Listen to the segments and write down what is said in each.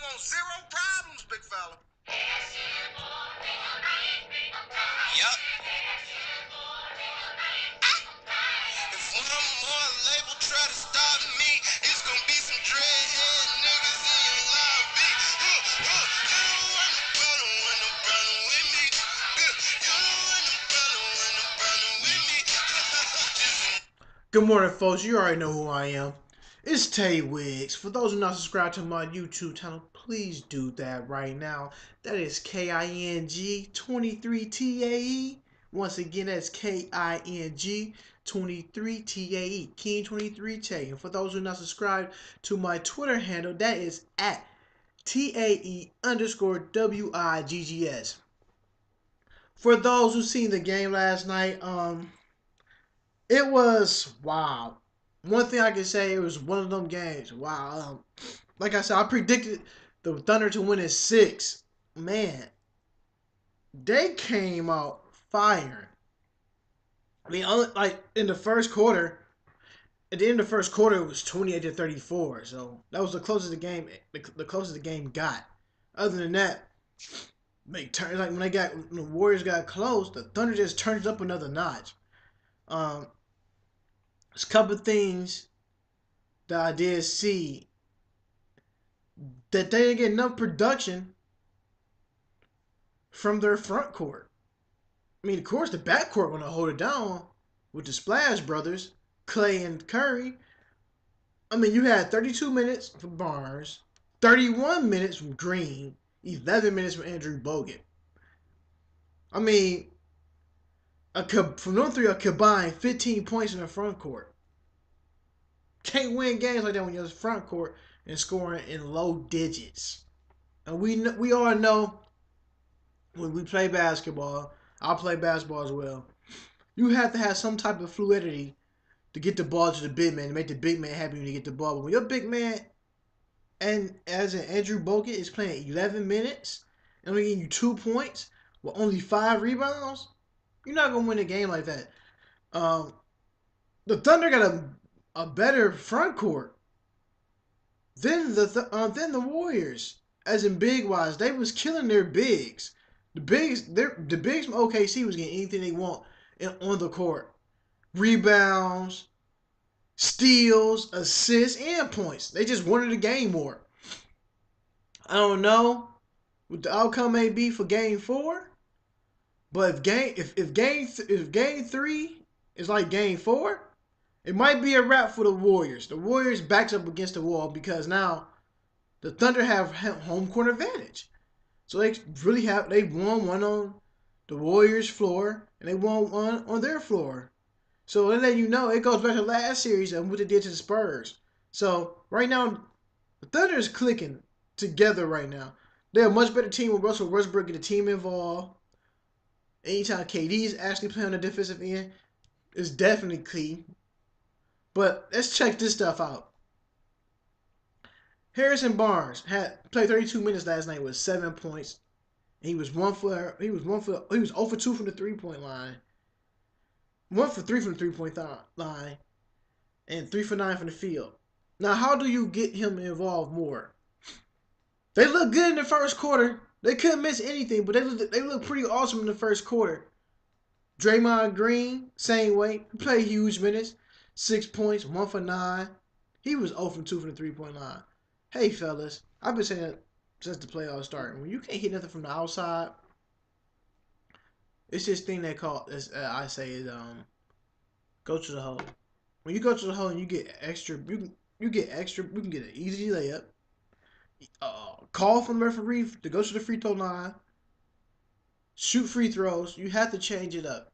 want zero problems, big fella. Yup. If one more label try to stop me, it's gonna be some dreadhead niggas in your lobby. You don't want no problem with me. You don't want no problem with me. Good morning, folks. You already know who I am. It's Tay Wiggs. For those who are not subscribed to my YouTube channel, please do that right now. That is KING23TAE. Once again, that's KING23TAE. King 23 Tay. And for those who are not subscribed to my Twitter handle, that is at TAE_WIGGS. For those who seen the game last night, it was wow. One thing I can say, it was one of them games. Wow. Like I said, I predicted the Thunder to win in 6. Man, they came out firing. I mean, like in the first quarter, at the end of the first quarter, it was 28-34. So that was the closest the closest the game got. Other than that, like when the Warriors got close, the Thunder just turned it up another notch. There's a couple of things that I did see that they didn't get enough production from their front court. I mean, of course, the back court want to hold it down with the Splash Brothers, Clay and Curry. I mean, you had 32 minutes for Barnes, 31 minutes from Green, 11 minutes from Andrew Bogut. I mean, from them three, a combined 15 points in the front court. Can't win games like that when you're in the front court and scoring in low digits. And we all know when we play basketball, I play basketball as well. You have to have some type of fluidity to get the ball to the big man, to make the big man happy when you get the ball. But when your big man, and as in Andrew Bogut, is playing 11 minutes and only getting you 2 points with only 5 rebounds, you're not gonna win a game like that. The Thunder got a better front court than the Warriors, as in big wise. They was killing their bigs. The bigs from OKC was getting anything they want on the court. Rebounds, steals, assists, and points. They just wanted the game more. I don't know what the outcome may be for Game 4, but if Game 3 is like Game 4, it might be a wrap for the Warriors. The Warriors backs up against the wall because now the Thunder have home court advantage. So they won one on the Warriors' floor and they won one on their floor. So they let you know it goes back to last series and what they did to the Spurs. So right now, the Thunder is clicking together right now. They're a much better team with Russell Westbrook and the team involved. Anytime KD is actually playing on the defensive end, is definitely key. But let's check this stuff out. Harrison Barnes had played 32 minutes last night with 7 points. He was 0 for 2 from the 3-point line. 1 for 3 from the 3-point line. And 3 for 9 from the field. Now, how do you get him involved more? They look good in the first quarter. They couldn't miss anything, but they look pretty awesome in the first quarter. Draymond Green, same way. He played huge minutes. 6 points, 1 for 9. He was 0 for 2 from the 3-point line. Hey, fellas, I've been saying that since the playoffs started. When you can't hit nothing from the outside, it's this thing they call, I say, is go to the hole. When you go to the hole and you get extra, you get extra. We can get an easy layup. Call from the referee to go to the free throw line. Shoot free throws. You have to change it up.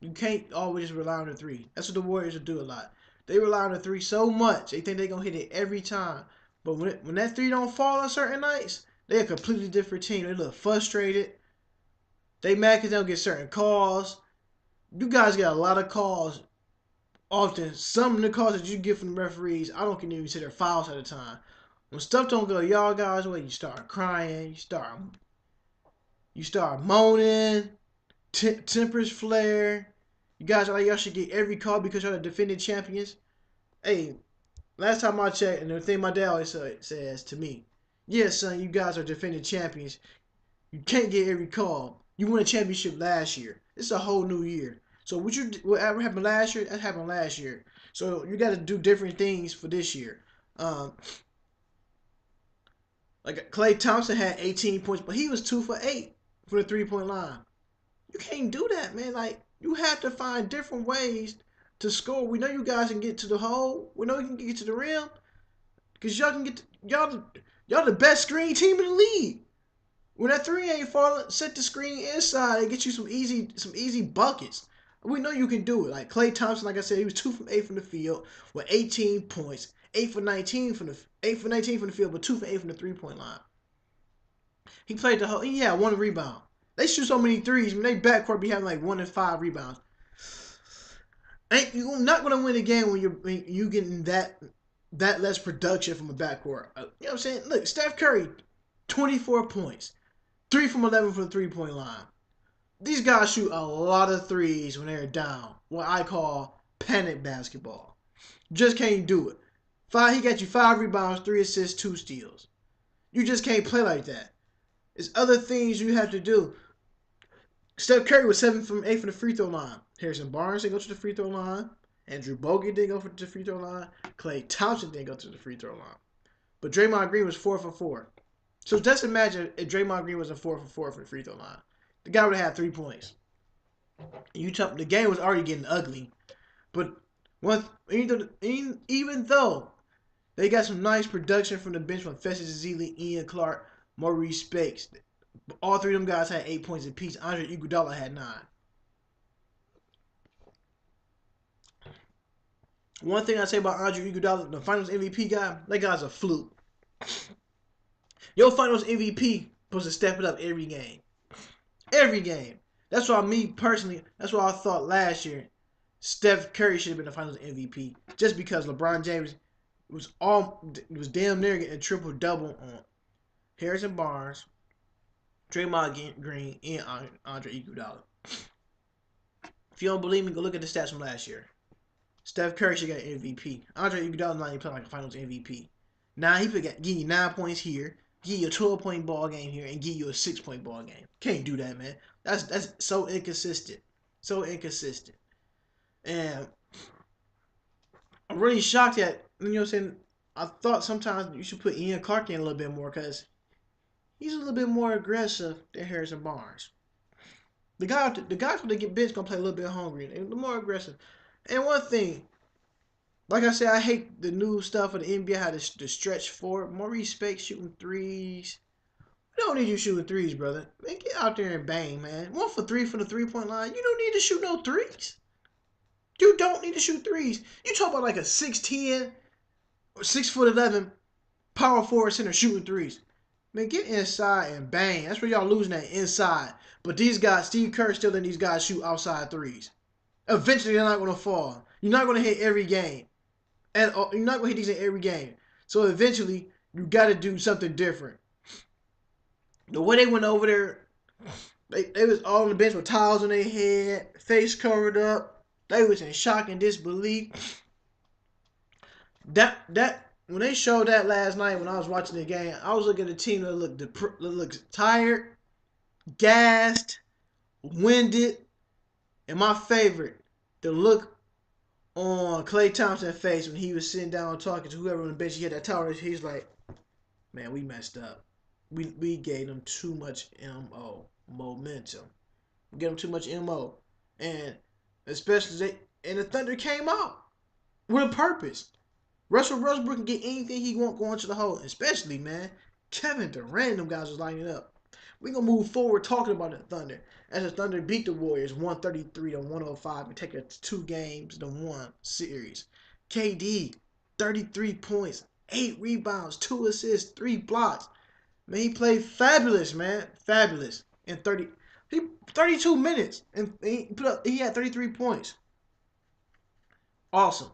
You can't always rely on the three. That's what the Warriors will do a lot. They rely on the three so much they think they're gonna hit it every time. But when that three don't fall on certain nights, they're a completely different team. They look frustrated. They mad because they don't get certain calls. You guys get a lot of calls. Often, some of the calls that you get from the referees, I don't even consider fouls at a time. When stuff don't go y'all guys' way, you start crying. You start moaning. Tempers flare. You guys are like, y'all should get every call because y'all the defending champions. Hey, last time I checked, and the thing my dad always says to me, Yeah, son, you guys are defending champions. You can't get every call. You won a championship last year. It's a whole new year. So whatever happened last year, that happened last year. So you got to do different things for this year. Um, like Klay Thompson had 18 points, but he was 2 for 8 from the 3-point line. You can't do that, man. Like you have to find different ways to score. We know you guys can get to the hole. We know you can get to the rim because y'all can get to, y'all the best screen team in the league. When that three ain't falling, set the screen inside and get you some easy buckets. We know you can do it. Like Klay Thompson, like I said, he was 2 for 8 from the field with 18 points, 8 for 19 from the field, but 2 for 8 from the 3-point line. He played the whole. He had 1 rebound. They shoot so many threes. When they backcourt be having like 1 and 5 rebounds. You're not gonna win a game when you getting that less production from a backcourt. You know what I'm saying? Look, Steph Curry, 24 points. 3 from 11 from the 3-point line. These guys shoot a lot of threes when they're down. What I call panic basketball. Just can't do it. He got you 5 rebounds, 3 assists, 2 steals. You just can't play like that. There's other things you have to do. Steph Curry was 7 from 8 from the free throw line. Harrison Barnes didn't go to the free throw line. Andrew Bogut didn't go to the free throw line. Klay Thompson didn't go to the free throw line. But Draymond Green was 4 for 4. So just imagine if Draymond Green was a 4 for 4 from the free throw line. The guy would have had 3 points. The game was already getting ugly. But even though they got some nice production from the bench from Festus Ezeli, Ian Clark, Maurice Spakes. All 3 of them guys had 8 points apiece. Andre Iguodala had 9. One thing I say about Andre Iguodala, the Finals MVP guy, that guy's a fluke. Your Finals MVP supposed to step it up every game. Every game. That's why that's why I thought last year Steph Curry should have been the Finals MVP. Just because LeBron James was damn near getting a triple-double on Harrison Barnes, Draymond Green, and Andre Iguodala. If you don't believe me, go look at the stats from last year. Steph Curry should get an MVP. Andre Iguodala not even playing like a Finals MVP. Now he could give you 9 points here, give you a 12-point ball game here, and give you a 6-point ball game. Can't do that, man. That's so inconsistent. So inconsistent. And I'm really shocked that, you know what I'm saying, I thought sometimes you should put Ian Clark in a little bit more because he's a little bit more aggressive than Harrison Barnes. The guys when they get benched gonna play a little bit hungry. They're more aggressive. And one thing, like I said, I hate the new stuff of the NBA, how the stretch forward. Maurice Spakes shooting threes. We don't need you shooting threes, brother. Man, get out there and bang, man. 1 for 3 from the 3-point line. You don't need to shoot no threes. You don't need to shoot threes. You talk about like a 6'10", or 6'11" power forward center shooting threes. Man, get inside and bang. That's where y'all losing that inside. But these guys, Steve Kerr still letting these guys shoot outside threes. Eventually, they're not going to fall. You're not going to hit every game. And you're not going to hit these in every game. So eventually, you got to do something different. The way they went over there, they was all on the bench with towels on their head, face covered up. They was in shock and disbelief. That when they showed that last night when I was watching the game, I was looking at a team that looked tired, gassed, winded, and my favorite, the look on Klay Thompson's face when he was sitting down talking to whoever on the bench. He had that towel. He's like, "Man, we messed up. We gave them too much momentum. We gave them too much mo, and especially the Thunder came out with a purpose. Russell Westbrook can get anything he want going to the hole, especially, man, Kevin Durant. Them guys was lining up. We're going to move forward talking about the Thunder. As the Thunder beat the Warriors 133-105 and take it to 2 games to 1 series. KD, 33 points, 8 rebounds, 2 assists, 3 blocks. Man, he played fabulous, man. Fabulous. In 32 minutes. And he had 33 points. Awesome.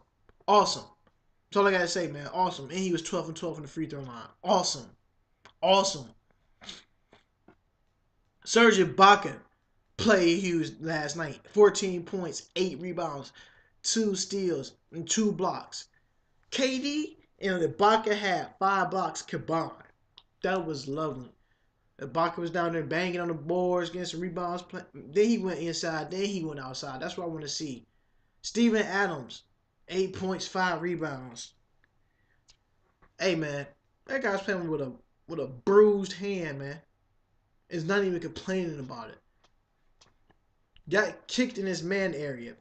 Awesome. That's all I got to say, man. Awesome. And he was 12 and 12 from the free throw line. Awesome. Awesome. Serge Ibaka played huge last night. 14 points, 8 rebounds, 2 steals, and 2 blocks. KD and Ibaka had 5 blocks combined. That was lovely. Ibaka was down there banging on the boards, getting some rebounds. Then he went inside. Then he went outside. That's what I want to see. Steven Adams, 8 points, 5 rebounds. Hey man, that guy's playing with a bruised hand, man. Is not even complaining about it. Got kicked in his man area.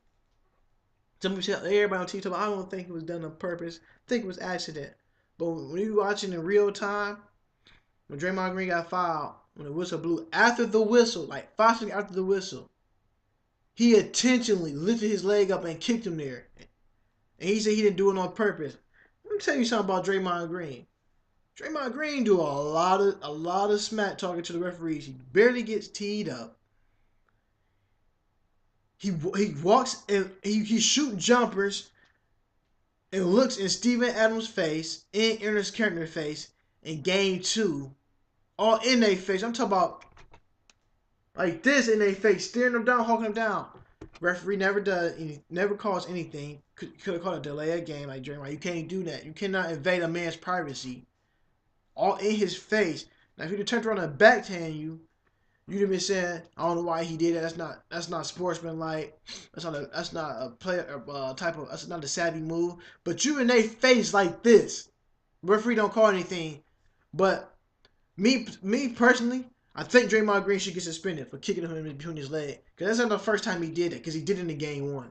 Everybody on TV, I don't think it was done on purpose. I think it was accident. But when you watching in real time, when Draymond Green got fouled, when the whistle blew, after the whistle, like 5 seconds after the whistle, he intentionally lifted his leg up and kicked him there. And he said he didn't do it on purpose. Let me tell you something about Draymond Green. Draymond Green do a lot of smack talking to the referees. He barely gets teed up. He walks and he shoot jumpers and looks in Steven Adams' face, in Ernest Carter's face, in game 2, all in their face. I'm talking about like this in their face, staring them down, hawking them down. Referee never calls anything. Could have called a delay of game like Draymond. You can't do that. You cannot invade a man's privacy. All in his face. Now if he'd have turned around and backhand you, you'd have been saying, I don't know why he did it. That's not sportsmanlike. That's not a player type of. That's not a savvy move. But you in their face like this, referee don't call anything. But me personally, I think Draymond Green should get suspended for kicking him in between his legs. Because that's not the first time he did it. Because he did it in game 1.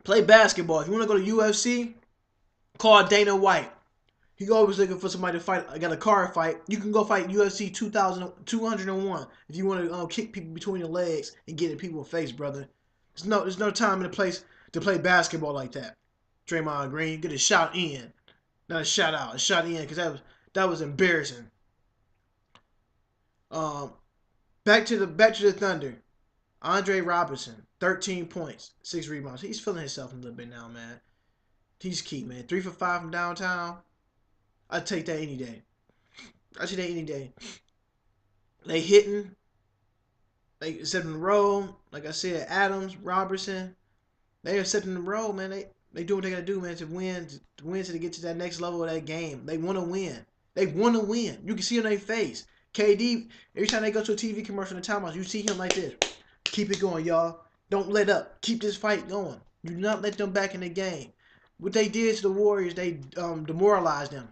Play basketball. If you want to go to UFC, call Dana White. He always looking for somebody to fight. I got a card fight. You can go fight UFC 201 if you want to kick people between the legs and get in people's face, brother. There's no time and a place to play basketball like that. Draymond Green, get a shot in, not a shot out. A shot in because that was embarrassing. Back to the Thunder. Andre Robertson, 13 points, 6 rebounds. He's feeling himself a little bit now, man. He's key, man. 3 for 5 from downtown. I'd take that any day. They hitting. They set in the row. Like I said, Adams, Robertson. They are setting the row, man. They do what they gotta do, man, to win to get to that next level of that game. They want to win. They want to win. You can see it on their face. KD, every time they go to a TV commercial in the timeout, you see him like this. Keep it going, y'all. Don't let up. Keep this fight going. Do not let them back in the game. What they did to the Warriors, they demoralized them.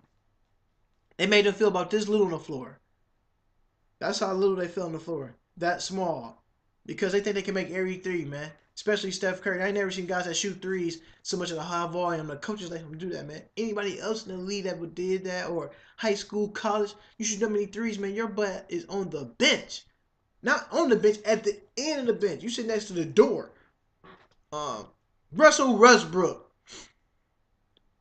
They made them feel about this little on the floor. That's how little they feel on the floor. That small. Because they think they can make every three, man. Especially Steph Curry. I ain't never seen guys that shoot threes so much at a high volume. The coaches let them do that, man. Anybody else in the league that did that, or high school, college, you shoot that many threes, man, your butt is on the bench. Not on the bench, at the end of the bench. You sit next to the door. Russell Westbrook.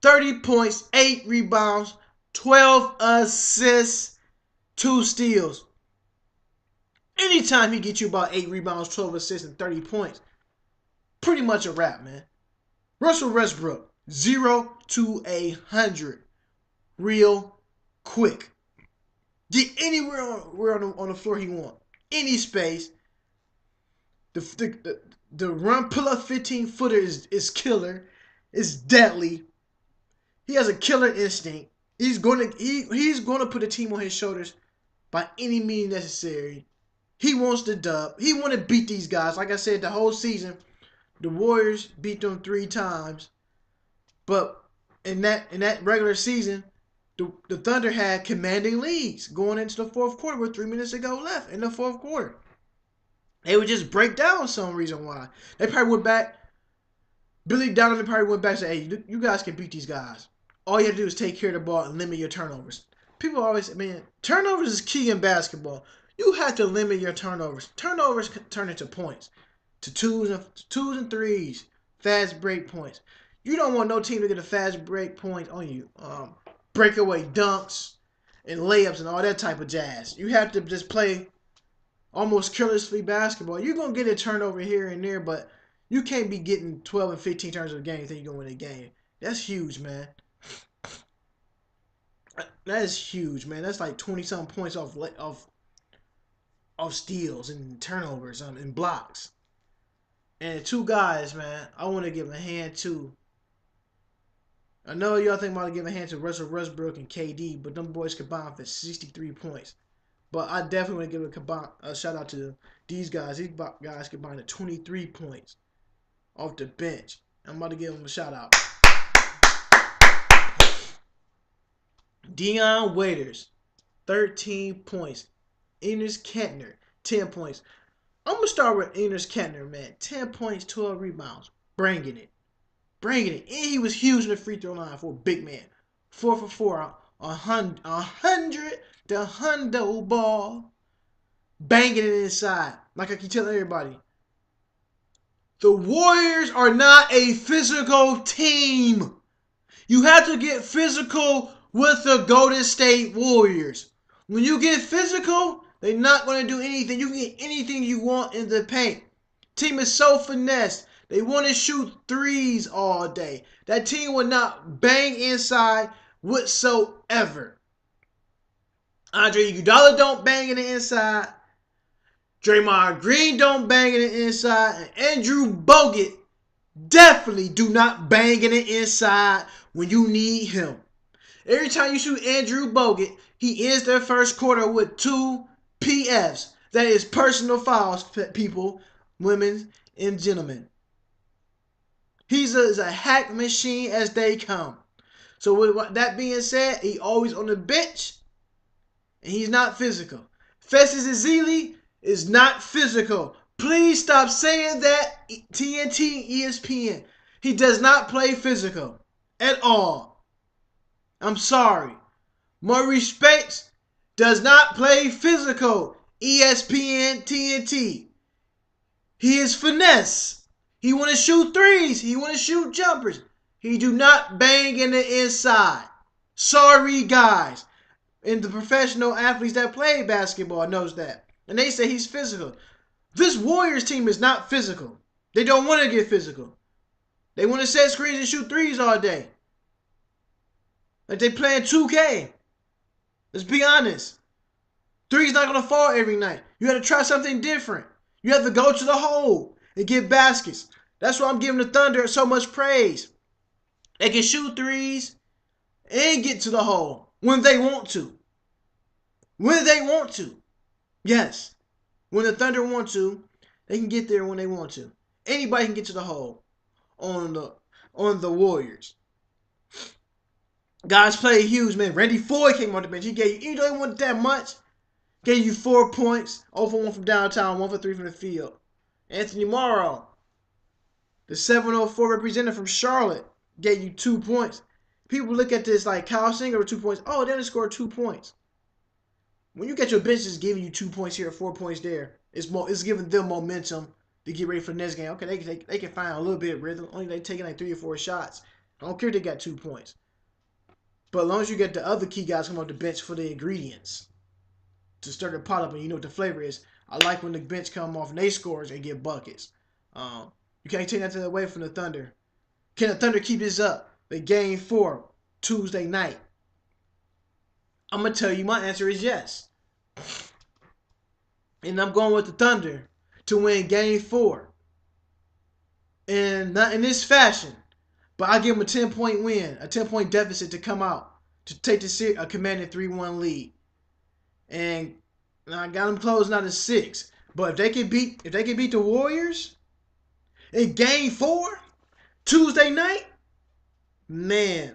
30 points, 8 rebounds, 12 assists, 2 steals. Anytime he gets you about 8 rebounds, 12 assists, and 30 points, pretty much a wrap, man. Russell Westbrook, 0 to 100, real quick. Get anywhere on the floor he want, any space. The run pull up 15-footer is killer. It's deadly. He has a killer instinct. He's gonna put a team on his shoulders by any means necessary. He wants the dub. He want to beat these guys. Like I said, the whole season, the Warriors beat them 3 times. But in that regular season, the Thunder had commanding leads going into the fourth quarter with 3 minutes to go left in the fourth quarter. They would just break down some reason why. They probably went back. Billy Donovan probably went back and said, hey, you guys can beat these guys. All you have to do is take care of the ball and limit your turnovers. People always say, man, turnovers is key in basketball. You have to limit your turnovers. Turnovers turn into points, to twos and threes, fast break points. You don't want no team to get a fast break point on you. Breakaway dunks and layups and all that type of jazz. You have to just play almost carelessly basketball. You're going to get a turnover here and there, but you can't be getting 12 and 15 turns of a game and think you're going to win a game. That's huge, man. That is huge, man. That's like 20-something points off steals and turnovers and blocks. And 2 guys, man, I want to give a hand to. I know y'all think about giving a hand to Russell Westbrook and KD, but them boys combined for 63 points. But I definitely want to give a shout out to these guys. These guys combined to 23 points off the bench. I'm about to give them a shout out. Dion Waiters, 13 points. Enes Kanter, 10 points. I'm going to start with Enes Kanter, man. 10 points, 12 rebounds. Bringing it. And he was huge in the free throw line for a big man. 4 for 4. 100 the hundo ball. Banging it inside. Like I keep telling everybody. The Warriors are not a physical team. You have to get physical with the Golden State Warriors. When you get physical, they're not going to do anything. You can get anything you want in the paint. Team is so finessed. They want to shoot threes all day. That team will not bang inside whatsoever. Andre Iguodala don't bang in the inside. Draymond Green don't bang in the inside. And Andrew Bogut definitely do not bang in the inside when you need him. Every time you shoot Andrew Bogut, he ends their first quarter with 2 PFs. That is personal fouls, people, women, and gentlemen. He's a hack machine as they come. So with that being said, he always on the bench, and he's not physical. Festus Ezeli is not physical. Please stop saying that, TNT, ESPN. He does not play physical at all. I'm sorry. Maurice Speights does not play physical, ESPN, TNT. He is finesse. He want to shoot threes. He want to shoot jumpers. He do not bang in the inside. Sorry, guys. And the professional athletes that play basketball knows that. And they say he's physical. This Warriors team is not physical. They don't want to get physical. They want to set screens and shoot threes all day. Like they playing 2K. Let's be honest. Three's not going to fall every night. You have to try something different. You have to go to the hole and get baskets. That's why I'm giving the Thunder so much praise. They can shoot threes and get to the hole when they want to. When they want to. Yes. When the Thunder want to, they can get there when they want to. Anybody can get to the hole on the Warriors. Guys play huge, man. Randy Foye came on the bench. He gave you, even though he wasn't that much, gave you 4 points, 0 for 1 from downtown, 1 for 3 from the field. Anthony Morrow, the 704 representative from Charlotte, gave you 2 points. People look at this like Kyle Singer with 2 points. Oh, they only scored 2 points. When you get your bench just giving you 2 points here, 4 points there, it's giving them momentum to get ready for the next game. Okay, they can find a little bit of rhythm. Only they taking like 3 or 4 shots. I don't care if they got 2 points. But as long as you get the other key guys come off the bench for the ingredients to stir the pot up, and you know what the flavor is. I like when the bench come off and they scores and get buckets. You can't take that away from the Thunder. Can the Thunder keep this up? The game 4, Tuesday night. I'm going to tell you my answer is yes. And I'm going with the Thunder to win game 4. And not in this fashion. But I give them a 10-point win, a 10-point deficit to come out to take a commanding 3-1 lead. And I got them closing out at 6. But if they can beat the Warriors in game 4, Tuesday night, man,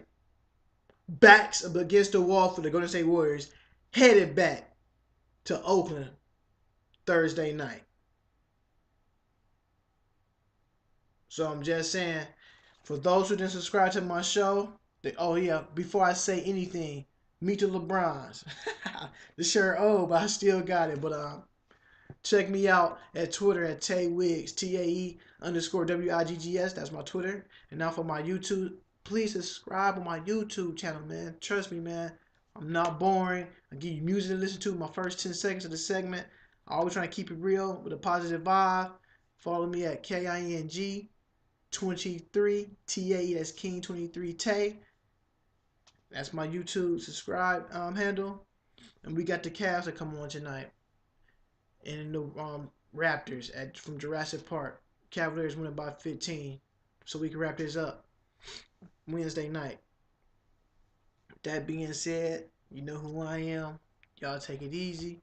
backs up against the wall for the Golden State Warriors, headed back to Oakland Thursday night. So I'm just saying, for those who didn't subscribe to my show, before I say anything, meet the LeBrons. The shirt old, but I still got it. But check me out at Twitter at TaeWiggs, TAE_WIGGS. That's my Twitter. And now for my YouTube, please subscribe on my YouTube channel, man. Trust me, man. I'm not boring. I give you music to listen to in my first 10 seconds of the segment. I always try to keep it real with a positive vibe. Follow me at KING23 TAE. That's King23 Tay. That's my YouTube subscribe handle. And we got the Cavs that come on tonight. And the Raptors from Jurassic Park. Cavaliers winning by 15. So we can wrap this up Wednesday night. that being said, you know who I am. Y'all take it easy.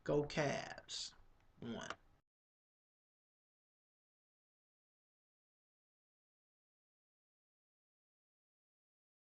Go Cavs. One.